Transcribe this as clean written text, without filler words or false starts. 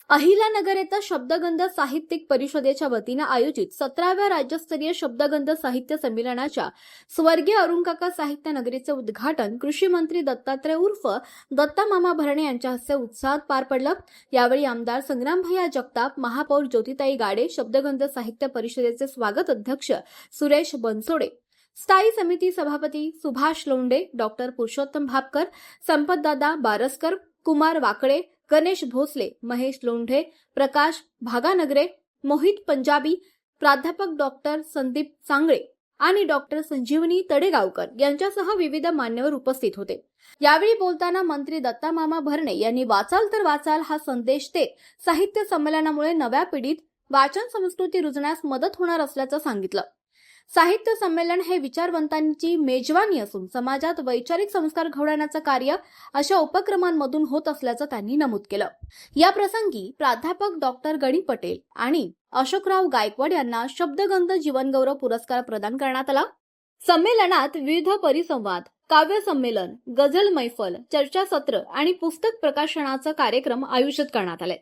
अहिल्यानगर येथे शब्दगंध साहित्यिक परिषदेच्या वतीने आयोजित 17व्या राज्यस्तरीय शब्दगंध साहित्य संमेलनाच्या स्वर्गीय अरुणकाका साहित्य नगरीचे उद्घाटन कृषी मंत्री दत्तात्रय उर्फ दत्ता मामा भरणे यांच्या हस्ते उत्साहात पार पडलं। यावेळी आमदार संग्रामभैया जगताप, महापौर ज्योतिताई गाडे, शब्दगंध साहित्य परिषदेचे स्वागत अध्यक्ष सुरेश बनसोडे, स्थायी समिती सभापती सुभाष लोंढे, डॉक्टर पुरुषोत्तम भापकर, संपतदादा बारसकर, कुमार वाकळे, गणेश भोसले, महेश लोंढे, प्रकाश भागानगरे, मोहित पंजाबी, प्राध्यापक डॉक्टर संदीप सांगळे आणि डॉक्टर संजीवनी तडेगावकर यांच्यासह विविध मान्यवर उपस्थित होते। यावेळी बोलताना मंत्री दत्ता मामा भरणे यांनी वाचाल तर वाचाल हा संदेश देत साहित्य संमेलनामुळे नव्या पिढीत वाचन संस्कृती रुजण्यास मदत होणार असल्याचं सांगितलं। साहित्य संमेलन हे विचारवंतांची मेजवानी असून समाजात वैचारिक संस्कार घडवण्याचं कार्य अशा उपक्रमांमधून होत असल्याचं त्यांनी नमूद केलं। या प्रसंगी प्राध्यापक डॉक्टर गणी पटेल आणि अशोकराव गायकवाड यांना शब्दगंध जीवनगौरव पुरस्कार प्रदान करण्यात आला। संमेलनात विविध परिसंवाद, काव्य संमेलन, गझल मैफल, चर्चासत्र आणि पुस्तक प्रकाशनाचा कार्यक्रम आयोजित करण्यात आले।